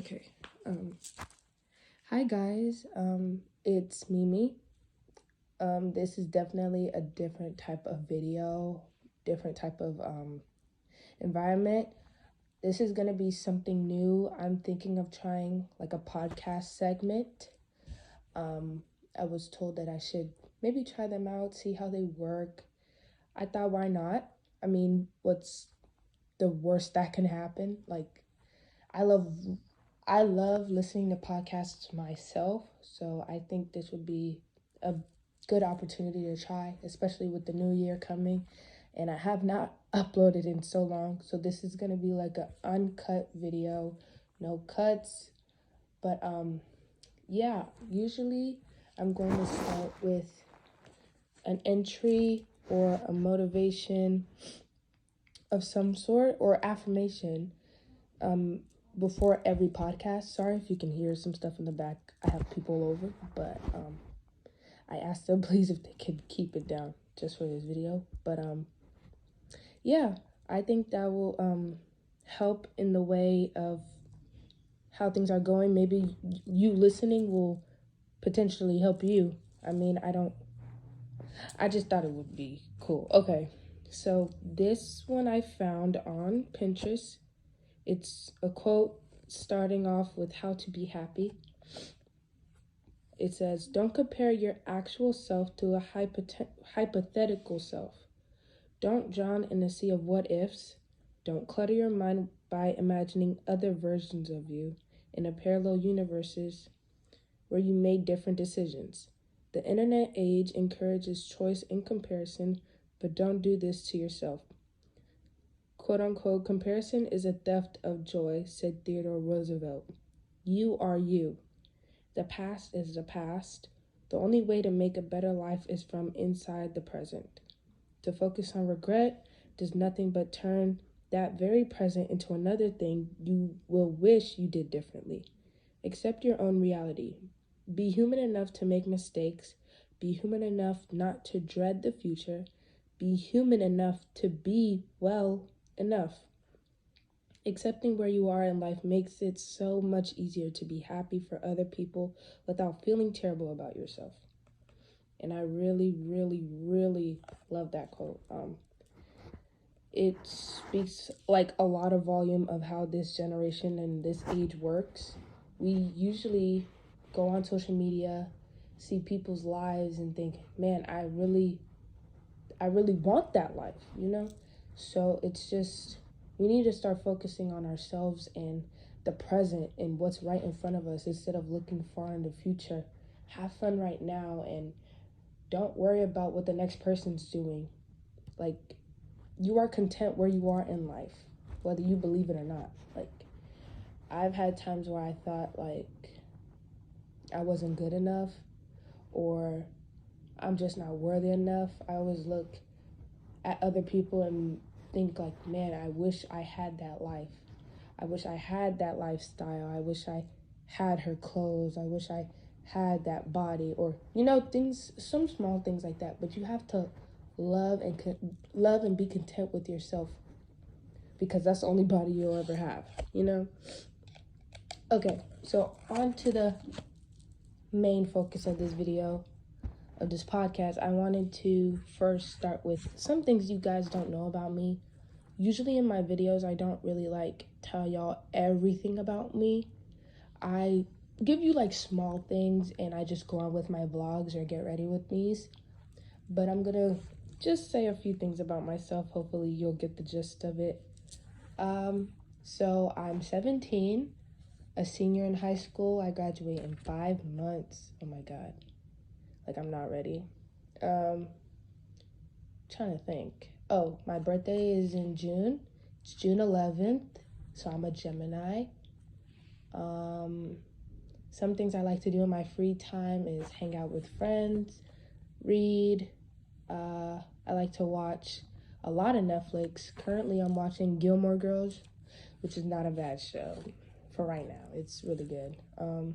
Okay. Hi guys. It's Mimi. This is definitely a different type of video, different type of environment. This is gonna be something new. I'm thinking of trying like a podcast segment. I was told that I should maybe try them out, see how they work. I thought, why not? I mean, what's the worst that can happen? Like, I love I love listening to podcasts myself, so I think this would be a good opportunity to try, especially with the new year coming. And I have not uploaded in so long, so this is gonna be like an uncut video, no cuts. But yeah, usually I'm going to start with an entry or a motivation of some sort or affirmation before every podcast. Sorry if you can hear some stuff in the back. I have people over, but I asked them please if they could keep it down just for this video. But yeah, I think that will help in the way of how things are going. Maybe you listening will potentially help you. I mean, I just thought it would be cool. Okay, so this one I found on Pinterest. It's a quote starting off with how to be happy. It says, don't compare your actual self to a hypothetical self. Don't drown in a sea of what ifs. Don't clutter your mind by imagining other versions of you in a parallel universes where you made different decisions. The internet age encourages choice and comparison, but don't do this to yourself. Quote unquote, comparison is a theft of joy, said Theodore Roosevelt. You are you. The past is the past. The only way to make a better life is from inside the present. To focus on regret does nothing but turn that very present into another thing you will wish you did differently. Accept your own reality. Be human enough to make mistakes. Be human enough not to dread the future. Be human enough to be well enough. Accepting where you are in life makes it so much easier to be happy for other people without feeling terrible about yourself. And I really, really, really love that quote. It speaks like a lot of volume of how this generation and this age works. We usually go on social media, see people's lives and think, man, I really want that life, you know? So it's just, we need to start focusing on ourselves and the present and what's right in front of us instead of looking far in the future. Have fun right now and don't worry about what the next person's doing. Like, you are content where you are in life, whether you believe it or not. Like, I've had times where I thought, like, I wasn't good enough or I'm just not worthy enough. I always look at other people and think like, man, I wish I had that life. I wish I had that lifestyle. I wish I had her clothes. I wish I had that body, or things, some small things like that. But you have to love and be content with yourself, because that's the only body you'll ever have, Okay, so on to the main focus of this video, of this podcast. I wanted to first start with some things you guys don't know about me. Usually in my videos, I don't really like tell y'all everything about me. I give you like small things and I just go on with my vlogs or get ready with me's. But I'm gonna just say a few things about myself. Hopefully you'll get the gist of it. So I'm 17, a senior in high school. I graduate in 5 months. Oh my God. Like, I'm not ready. Trying to think. Oh, my birthday is in June. It's June 11th, so I'm a Gemini. Some things I like to do in my free time is hang out with friends, read. I like to watch a lot of Netflix. Currently, I'm watching Gilmore Girls, which is not a bad show for right now. It's really good. I'm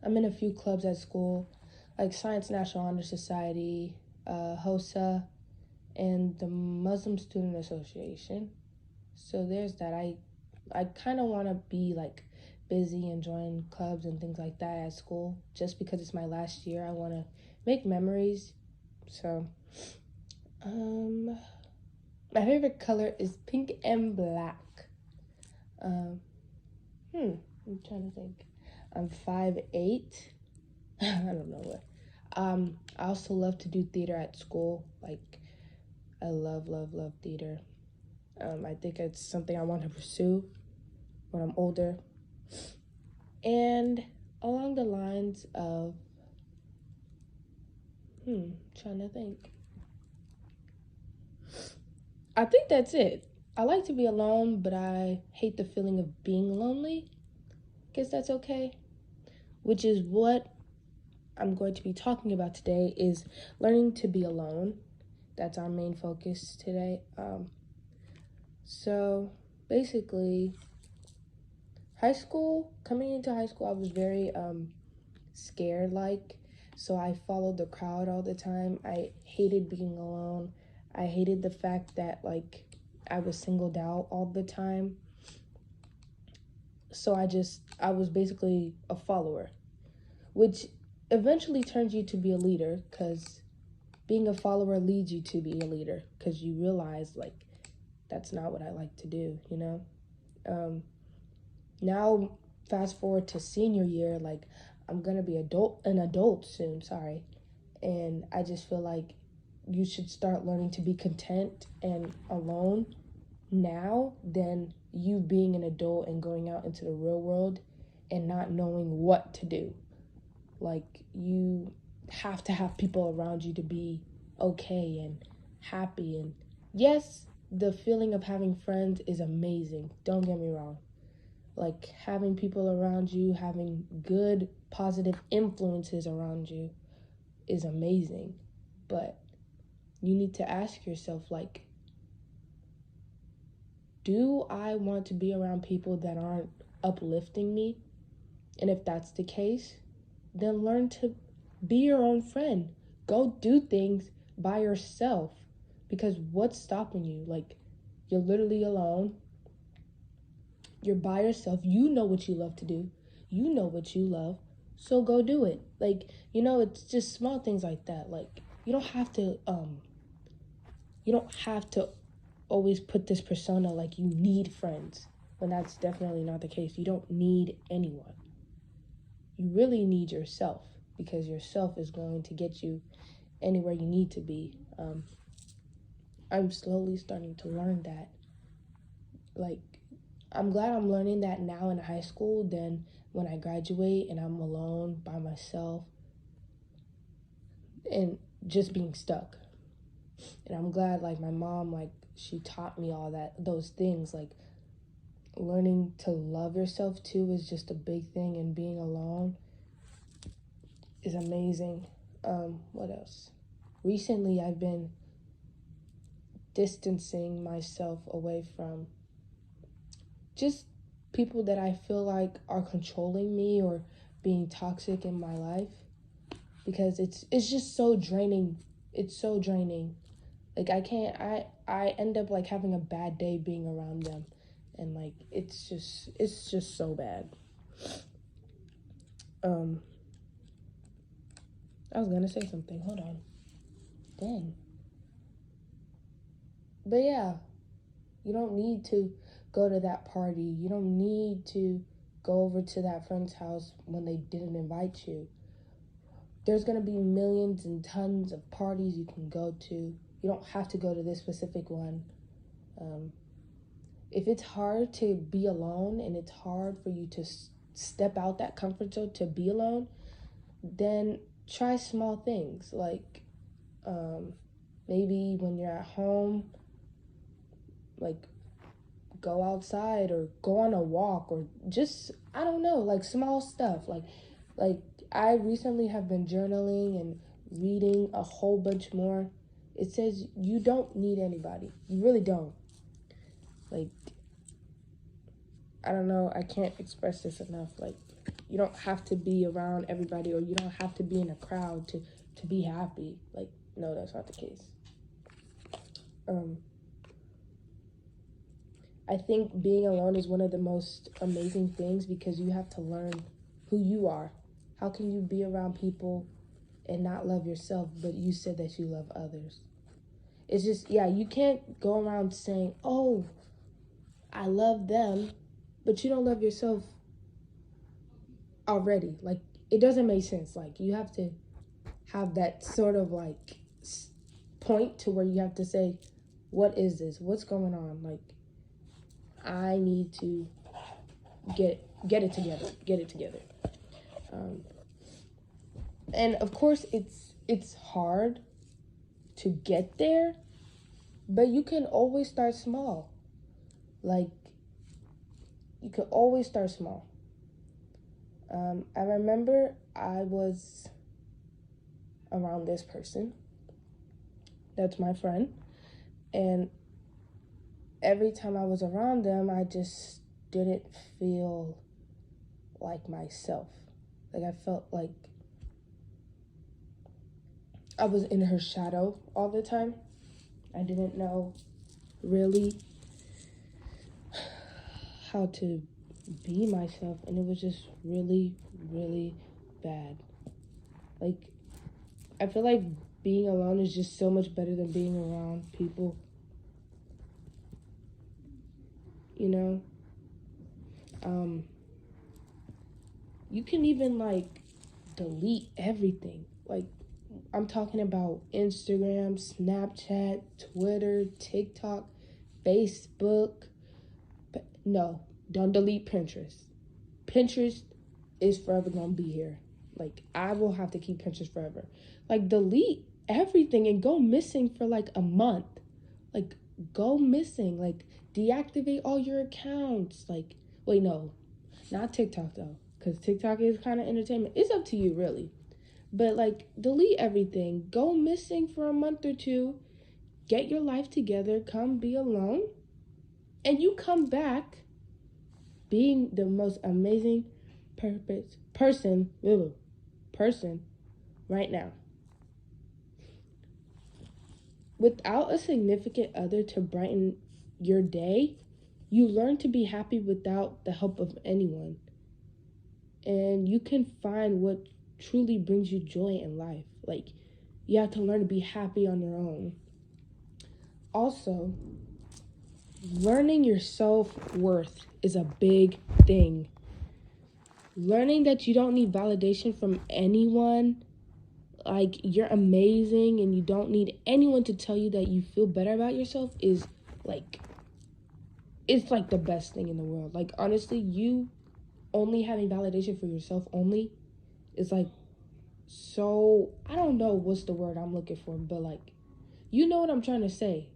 in a few clubs at school, like Science National Honor Society, HOSA, and the Muslim Student Association. So there's that. I kind of want to be like busy and join clubs and things like that at school. Just because it's my last year, I want to make memories. So, my favorite color is pink and black. I'm trying to think. I'm 5'8". I don't know what. I also love to do theater at school. Like, I love theater. I think it's something I want to pursue when I'm older. And along the lines of, trying to think. I think that's it. I like to be alone, but I hate the feeling of being lonely. Guess that's okay. Which is what I'm going to be talking about today, is learning to be alone. That's our main focus today. So basically, coming into high school, I was very scared, so I followed the crowd all the time. I hated being alone. I hated the fact that I was singled out all the time. So I was basically a follower, which eventually turns you to be a leader, because being a follower leads you to be a leader, because you realize that's not what I like to do, you know? Now, fast forward to senior year, I'm gonna be an adult soon, sorry. And I just feel like you should start learning to be content and alone now than you being an adult and going out into the real world and not knowing what to do. You have to have people around you to be okay and happy. And yes, the feeling of having friends is amazing. Don't get me wrong. Having people around you, having good, positive influences around you is amazing. But you need to ask yourself, do I want to be around people that aren't uplifting me? And if that's the case, then learn to be your own friend. Go do things by yourself. Because what's stopping you? You're literally alone. You're by yourself. You know what you love to do. You know what you love. So go do it. It's just small things like that. You don't have to always put this persona you need friends, when that's definitely not the case. You don't need anyone. You really need yourself, because yourself is going to get you anywhere you need to be. I'm slowly starting to learn that. I'm glad I'm learning that now in high school than when I graduate and I'm alone by myself and just being stuck. And I'm glad my mom, she taught me those things. Learning to love yourself too is just a big thing, and being alone is amazing. What else? Recently, I've been distancing myself away from just people that I feel are controlling me or being toxic in my life, because it's just so draining. It's so draining. I end up having a bad day being around them, and it's just so bad. I was gonna say something. Hold on. Dang. But yeah, you don't need to go to that party. You don't need to go over to that friend's house when they didn't invite you. There's going to be millions and tons of parties you can go to. You don't have to go to this specific one. If it's hard to be alone and it's hard for you to step out that comfort zone to be alone, then try small things. Maybe when you're at home, go outside or go on a walk, or just, I don't know, small stuff. I recently have been journaling and reading a whole bunch more. It says you don't need anybody. You really don't. I don't know, I can't express this enough. You don't have to be around everybody, or you don't have to be in a crowd to be happy. No, that's not the case. I think being alone is one of the most amazing things because you have to learn who you are. How can you be around people and not love yourself, but you said that you love others? It's just, yeah, you can't go around saying, oh, I love them, but you don't love yourself already. Like, it doesn't make sense. Like, you have to have that sort of like point to where you have to say, what is this? What's going on? Like, I need to get it together. Get it together. And of course, it's hard to get there, but you can always start small. Like, you can always start small. I remember I was around this person. That's my friend. And every time I was around them, I just didn't feel like myself. Like, I felt like I was in her shadow all the time. I didn't know really how to be myself, and it was just really, really bad. Like, I feel like being alone is just so much better than being around people. You know? You can even, like, delete everything. Like, I'm talking about Instagram, Snapchat, Twitter, TikTok, Facebook. But no, don't delete Pinterest. Pinterest is forever gonna be here. Like, I will have to keep Pinterest forever. Like, delete everything and go missing for like a month. Like, go missing. Like, deactivate all your accounts. Like, wait, no, not TikTok though, because TikTok is kind of entertainment. It's up to you, really. But like, delete everything. Go missing for a month or two. Get your life together. Come be alone. And you come back being the most amazing person right now. Without a significant other to brighten your day, you learn to be happy without the help of anyone. And you can find what truly brings you joy in life. Like, you have to learn to be happy on your own. Also, learning your self-worth is a big thing. Learning that you don't need validation from anyone, like, you're amazing and you don't need anyone to tell you that you feel better about yourself, is like, it's like the best thing in the world. Like, honestly, you only having validation for yourself only is like, so, I don't know what's the word I'm looking for, but like, you know what I'm trying to say.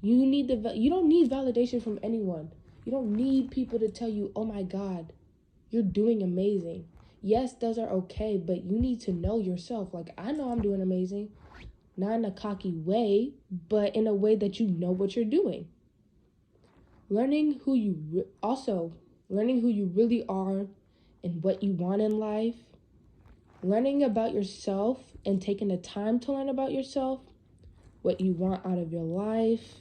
You don't need validation from anyone. You don't need people to tell you, oh my God, you're doing amazing. Yes, those are okay, but you need to know yourself. Like, I know I'm doing amazing, not in a cocky way, but in a way that you know what you're doing. Learning who you really are and what you want in life. Learning about yourself and taking the time to learn about yourself, what you want out of your life,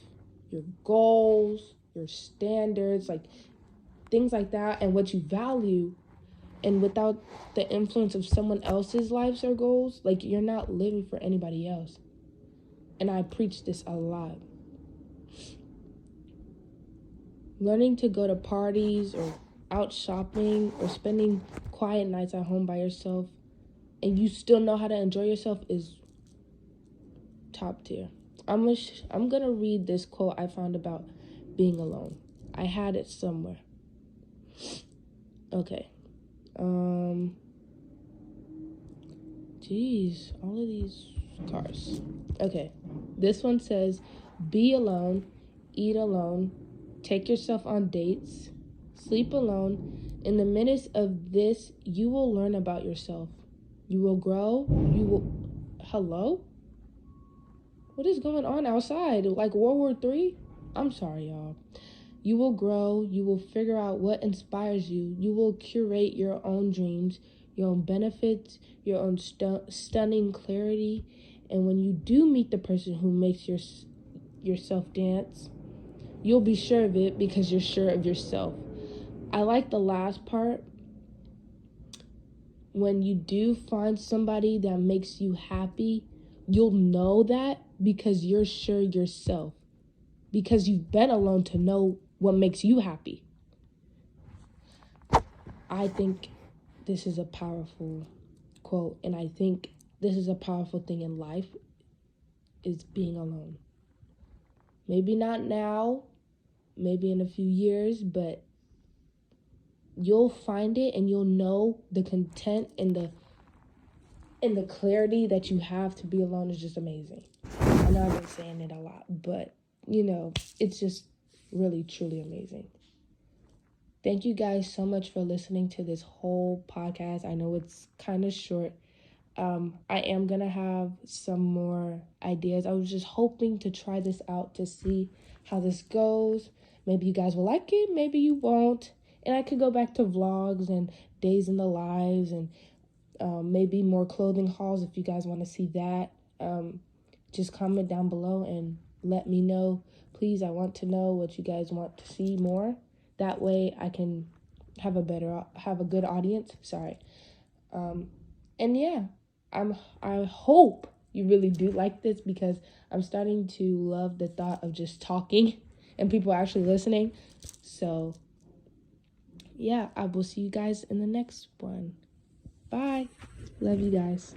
your goals, your standards, like things like that, and what you value. And without the influence of someone else's lives or goals, like, you're not living for anybody else. And I preach this a lot. Learning to go to parties or out shopping or spending quiet nights at home by yourself and you still know how to enjoy yourself is top tier. I'm gonna read this quote I found about being alone. I had it somewhere. Okay. Jeez, all of these cars. Okay. This one says, be alone, eat alone, take yourself on dates, sleep alone. In the midst of this, you will learn about yourself. You will grow. Hello? What is going on outside? Like World War III? I'm sorry, y'all. You will grow. You will figure out what inspires you. You will curate your own dreams, your own benefits, your own stunning clarity. And when you do meet the person who makes yourself dance, you'll be sure of it because you're sure of yourself. I like the last part. When you do find somebody that makes you happy, you'll know that because you're sure yourself. Because you've been alone to know what makes you happy. I think this is a powerful quote, and I think this is a powerful thing in life, is being alone. Maybe not now, maybe in a few years, but you'll find it and you'll know the content and the clarity that you have to be alone is just amazing. I know I've been saying it a lot, but it's just really, truly amazing. Thank you guys so much for listening to this whole podcast. I know it's kind of short. I am going to have some more ideas. I was just hoping to try this out to see how this goes. Maybe you guys will like it, maybe you won't. And I could go back to vlogs and days in the lives and maybe more clothing hauls if you guys want to see that. Just comment down below and let me know. Please, I want to know what you guys want to see more. That way I can have a good audience. Sorry. And yeah, I hope you really do like this because I'm starting to love the thought of just talking and people actually listening. So yeah, I will see you guys in the next one. Bye. Love you guys.